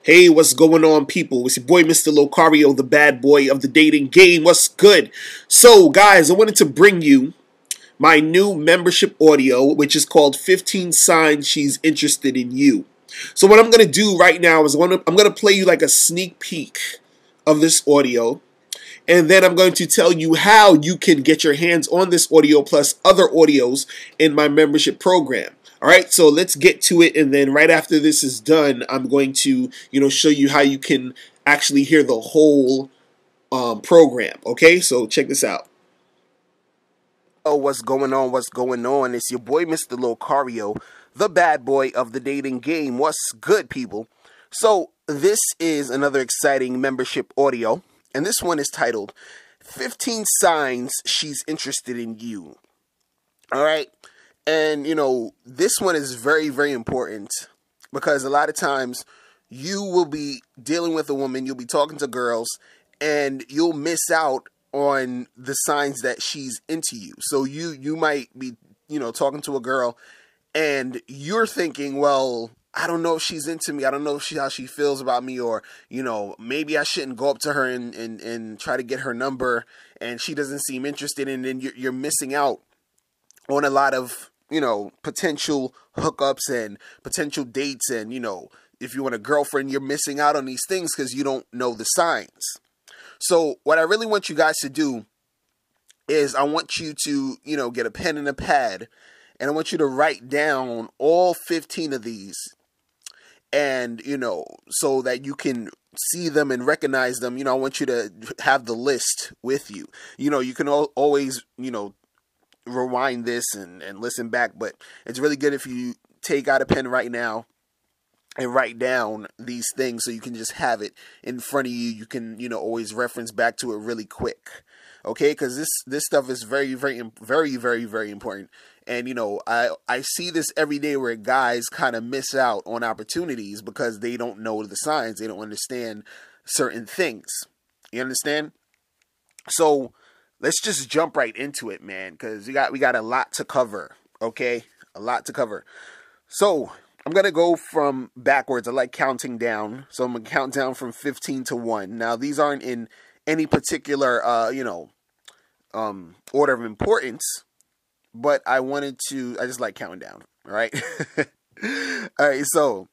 Hey, what's going on, people? It's your boy, Mr. Locario, the bad boy of the dating game. What's good? So, guys, I wanted to bring you my new membership audio, which is called 15 Signs She's Interested in You. So, what I'm going to do right now is I'm going to play you like a sneak peek of this audio. And then I'm going to tell you how you can get your hands on this audio plus other audios in my membership program. All right, so let's get to it, and then right after this is done, I'm going to, show you how you can actually hear the whole program. Okay, so check this out. Oh, what's going on? What's going on? It's your boy, Mr. Locario, the bad boy of the dating game. What's good, people? So, this is another exciting membership audio, and this one is titled 15 Signs She's Interested in You. All right? And, this one is very, very important because a lot of times you will be dealing with a woman, you'll be talking to girls, and you'll miss out on the signs that she's into you. So you might be, talking to a girl and you're thinking, well, I don't know if she's into me. I don't know how she feels about me, or, maybe I shouldn't go up to her and try to get her number, and she doesn't seem interested, and then you're missing out on a lot of, potential hookups and potential dates. And, if you want a girlfriend, you're missing out on these things because you don't know the signs. So what I really want you guys to do is I want you to, get a pen and a pad, and I want you to write down all 15 of these, and, so that you can see them and recognize them. I want you to have the list with you. You can always, rewind this and listen back, but it's really good if you take out a pen right now and write down these things so you can just have it in front of you. You can, always reference back to it really quick. Okay, because this stuff is very, very, very, very, very important. And, I see this every day where guys kind of miss out on opportunities because they don't know the signs. They don't understand certain things. You understand? So let's just jump right into it, man, because we got a lot to cover. Okay, a lot to cover. So I'm going to go from backwards. I like counting down. So I'm going to count down from 15 to 1. Now, these aren't in any particular, order of importance, but I just like counting down. All right. All right. So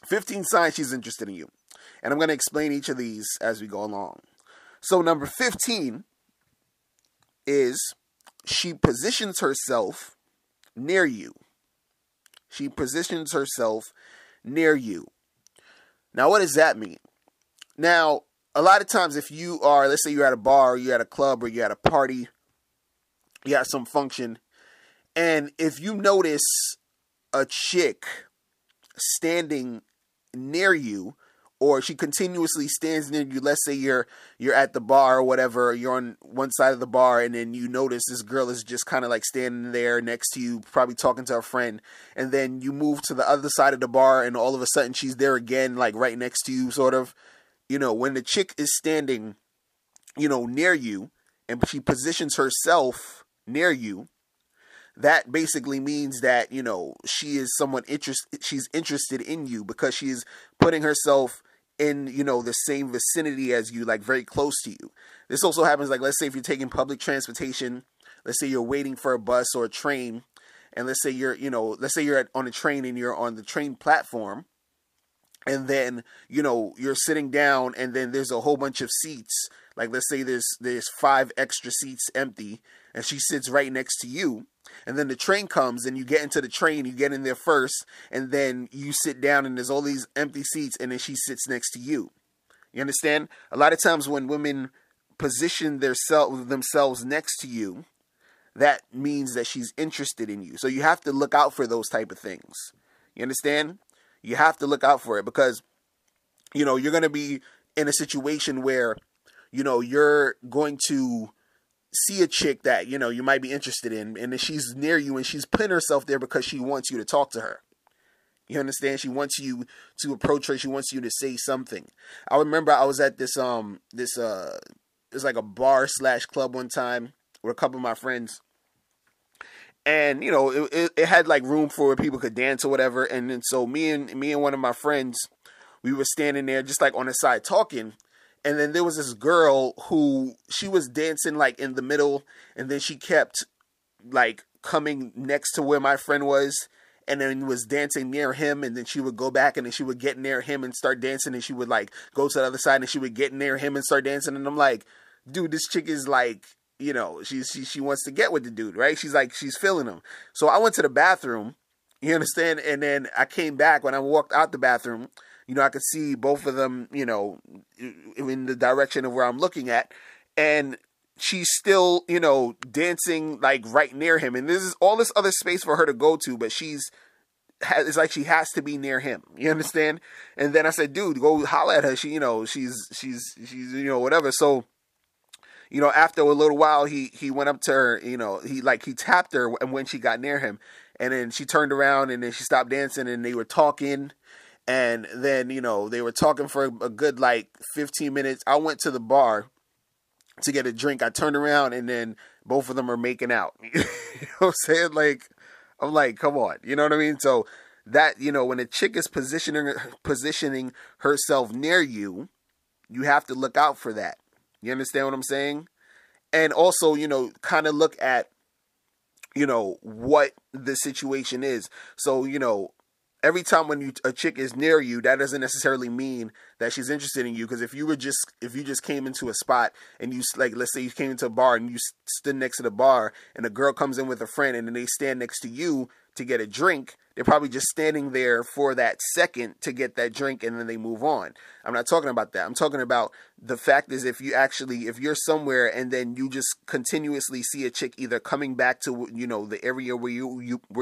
15 signs she's interested in you. And I'm going to explain each of these as we go along. So number 15 is she positions herself near you. She positions herself near you. Now, what does that mean? Now, a lot of times if you are, let's say you're at a bar, or you're at a club, or you're at a party, you're at some function, and if you notice a chick standing near you, or she continuously stands near you, let's say you're at the bar or whatever, you're on one side of the bar, and then you notice this girl is just kind of like standing there next to you, probably talking to a friend, and then you move to the other side of the bar, and all of a sudden she's there again, like right next to you, sort of. When the chick is standing, near you, and she positions herself near you, that basically means that, she is she's interested in you because she is putting herself in, the same vicinity as you, like very close to you. This also happens, like, let's say if you're taking public transportation, let's say you're waiting for a bus or a train, and let's say you're on a train and you're on the train platform, and then, you're sitting down, and then there's a whole bunch of seats. Like, let's say there's 5 extra seats empty, and she sits right next to you. And then the train comes, and you get into the train, you get in there first, and then you sit down, and there's all these empty seats, and then she sits next to you. You understand? A lot of times when women position themselves next to you, that means that she's interested in you. So you have to look out for those type of things. You understand? You have to look out for it because, you're going to be in a situation where, you're going to see a chick that, you might be interested in, and then she's near you, and she's putting herself there because she wants you to talk to her. You understand? She wants you to approach her. She wants you to say something. I remember I was at this it's like a bar / club one time with a couple of my friends. And, it had like room for where people could dance or whatever. And then so me and one of my friends, we were standing there just like on the side talking. And then there was this girl who she was dancing like in the middle, and then she kept like coming next to where my friend was, and then was dancing near him, and then she would go back, and then she would get near him and start dancing, and she would like go to the other side, and she would get near him and start dancing. And I'm like, dude, this chick is like, you know, she wants to get with the dude, right? She's like, she's feeling him. So I went to the bathroom, you understand? And then I came back. When I walked out the bathroom, you know, I could see both of them, you know, in the direction of where I'm looking at, and she's still, you know, dancing like right near him, and there's all this other space for her to go to, but it's like she has to be near him. You understand? And then I said, dude, go holler at her. She, you know, she's you know, whatever. So, you know, after a little while, he went up to her. You know, he tapped her, and when she got near him, and then she turned around, and then she stopped dancing, and they were talking. And then, you know, they were talking for a good like 15 minutes. I went to the bar to get a drink. I turned around, and then both of them are making out. You know what I'm saying? Like, I'm like, come on. You know what I mean? So that, you know, when a chick is positioning herself near you, you have to look out for that. You understand what I'm saying? And also, you know, kind of look at, you know, what the situation is. So, you know, every time when a chick is near you, that doesn't necessarily mean that she's interested in you. Because if you just came into a spot, and you, like, let's say you came into a bar and you stood next to the bar, and a girl comes in with a friend, and then they stand next to you to get a drink, they're probably just standing there for that second to get that drink, and then they move on. I'm not talking about that. I'm talking about the fact is, if you're somewhere and then you just continuously see a chick either coming back to, you know, the area where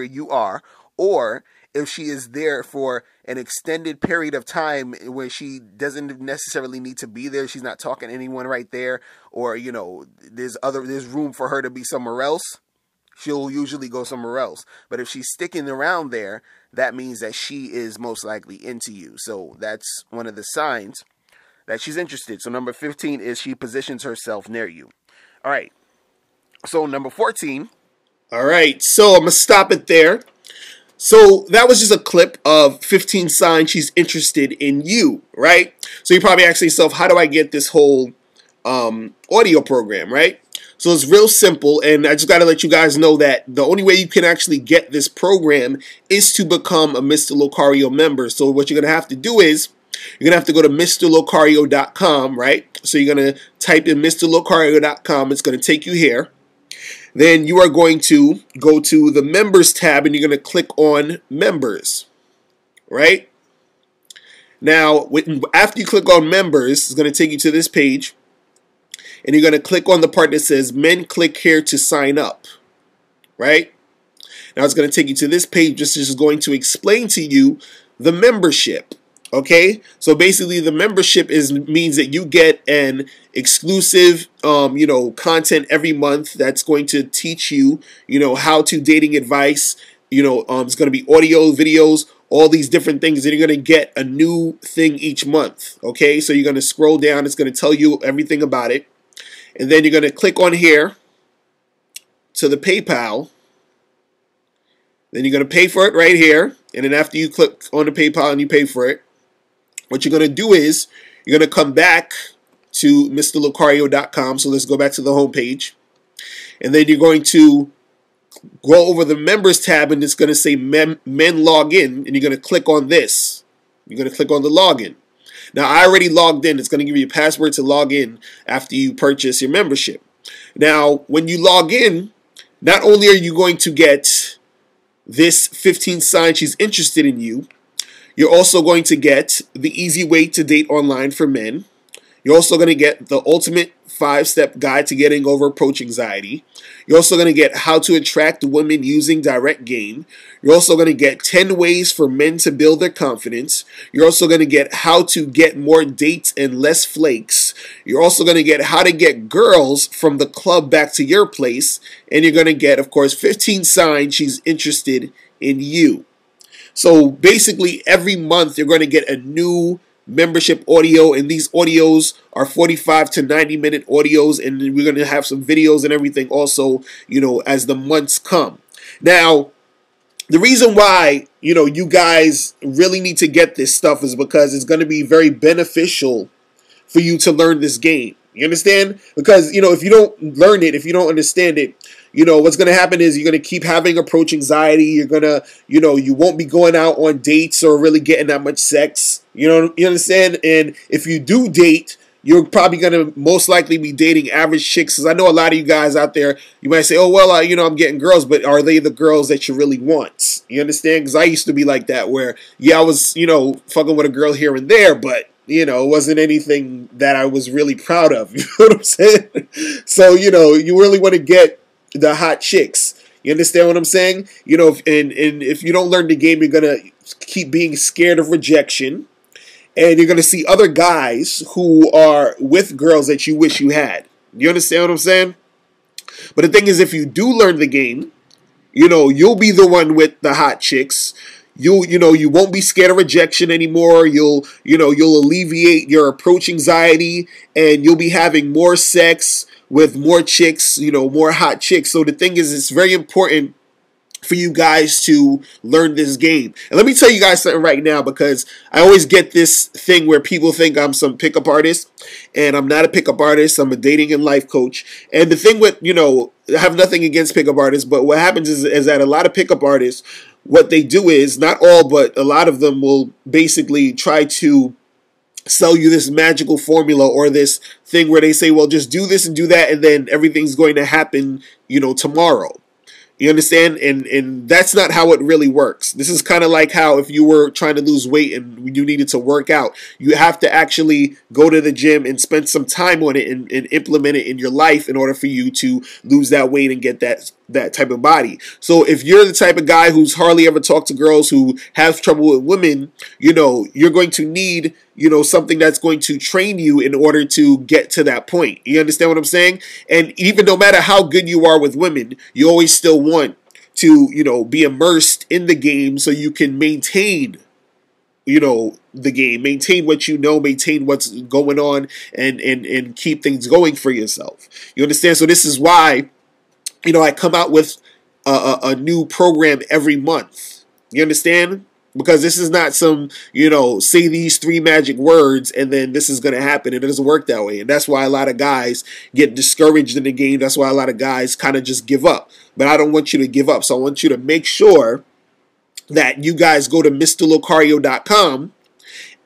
you are, or if she is there for an extended period of time where she doesn't necessarily need to be there, she's not talking to anyone right there, or, you know, there's room for her to be somewhere else, she'll usually go somewhere else. But if she's sticking around there, that means that she is most likely into you. So that's one of the signs that she's interested. So number 15 is she positions herself near you. All right. So number 14. All right. So I'm going to stop it there. So that was just a clip of 15 signs she's interested in you, right? So you're probably asking yourself, how do I get this whole audio program, right? So it's real simple, and I just got to let you guys know that the only way you can actually get this program is to become a Mr. Locario member. So what you're going to have to do is, you're going to have to go to MrLocario.com, right? So you're going to type in MrLocario.com. It's going to take you here. Then you are going to go to the members tab, and you're going to click on members, right? Now, after you click on members, it's going to take you to this page, and you're going to click on the part that says men click here to sign up, right? Now it's going to take you to this page. This is going to explain to you the membership. Okay, so basically the membership means that you get an exclusive, you know, content every month that's going to teach you, you know, how to dating advice. You know, it's going to be audio, videos, all these different things, and you're going to get a new thing each month. Okay, so you're going to scroll down. It's going to tell you everything about it, and then you're going to click on here to the PayPal. Then you're going to pay for it right here, and then after you click on the PayPal and you pay for it, what you're going to do is you're going to come back to MrLocario.com. So let's go back to the home page. And then you're going to go over the members tab, and it's going to say men log in. And you're going to click on this. You're going to click on the login. Now, I already logged in. It's going to give you a password to log in after you purchase your membership. Now, when you log in, not only are you going to get this 15 signs she's interested in you, you're also going to get the easy way to date online for men. You're also going to get the ultimate 5-step guide to getting over approach anxiety. You're also going to get how to attract women using direct gain. You're also going to get 10 ways for men to build their confidence. You're also going to get how to get more dates and less flakes. You're also going to get how to get girls from the club back to your place. And you're going to get, of course, 15 signs she's interested in you. So basically every month you're going to get a new membership audio, and these audios are 45 to 90 minute audios, and we're going to have some videos and everything also, you know, as the months come. Now, the reason why, you guys really need to get this stuff is because it's going to be very beneficial for you to learn this game. You understand? Because, if you don't learn it, if you don't understand it, what's going to happen is you're going to keep having approach anxiety. You're going to, you won't be going out on dates or really getting that much sex. You understand? And if you do date, you're probably going to most likely be dating average chicks. Because I know a lot of you guys out there, you might say, oh, well, I'm getting girls, but are they the girls that you really want? You understand? Because I used to be like that where, yeah, I was, fucking with a girl here and there, but, it wasn't anything that I was really proud of. You know what I'm saying? So, you really want to get the hot chicks. You understand what I'm saying? If you don't learn the game, you're going to keep being scared of rejection. And you're going to see other guys who are with girls that you wish you had. You understand what I'm saying? But the thing is, if you do learn the game, you'll be the one with the hot chicks. You won't be scared of rejection anymore. You'll alleviate your approach anxiety, and you'll be having more sex with more chicks, more hot chicks. So the thing is, it's very important for you guys to learn this game. And let me tell you guys something right now, because I always get this thing where people think I'm some pickup artist, and I'm not a pickup artist. I'm a dating and life coach. And the thing with, I have nothing against pickup artists, but what happens is that a lot of pickup artists, what they do is, not all, but a lot of them will basically try to sell you this magical formula or this thing where they say, well, just do this and do that, and then everything's going to happen, tomorrow. You understand? And that's not how it really works. This is kind of like how if you were trying to lose weight and you needed to work out, you have to actually go to the gym and spend some time on it and implement it in your life in order for you to lose that weight and get that type of body. So if you're the type of guy who's hardly ever talked to girls, who have trouble with women, you're going to need, something that's going to train you in order to get to that point. You understand what I'm saying? And even no matter how good you are with women, you always still want to, be immersed in the game so you can maintain, the game, maintain what maintain what's going on, and keep things going for yourself. You understand? So this is why, I come out with a new program every month. You understand? Because this is not some, say these 3 magic words and then this is going to happen. It doesn't work that way. And that's why a lot of guys get discouraged in the game. That's why a lot of guys kind of just give up. But I don't want you to give up. So I want you to make sure that you guys go to MrLocario.com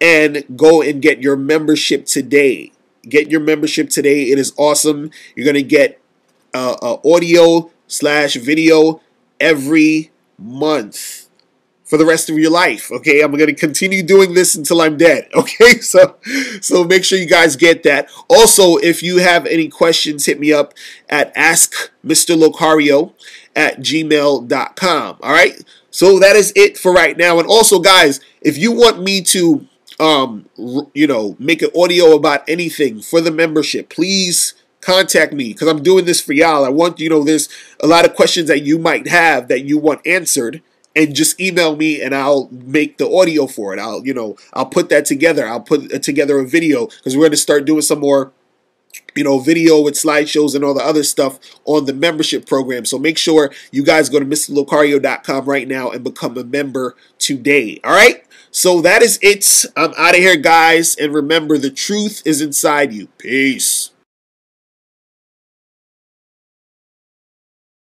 and go and get your membership today. Get your membership today. It is awesome. You're going to get audio/video every month for the rest of your life. Okay, I'm going to continue doing this until I'm dead. Okay, so make sure you guys get that. Also, if you have any questions, hit me up at askmrlocario@gmail.com. All right, so that is it for right now. And also, guys, if you want me to make an audio about anything for the membership, please contact me, because I'm doing this for y'all. I want, there's a lot of questions that you might have that you want answered, and just email me and I'll make the audio for it. I'll put that together. I'll put together a video, because we're going to start doing some more, video with slideshows and all the other stuff on the membership program. So make sure you guys go to MrLocario.com right now and become a member today. All right? So that is it. I'm out of here, guys. And remember, the truth is inside you. Peace.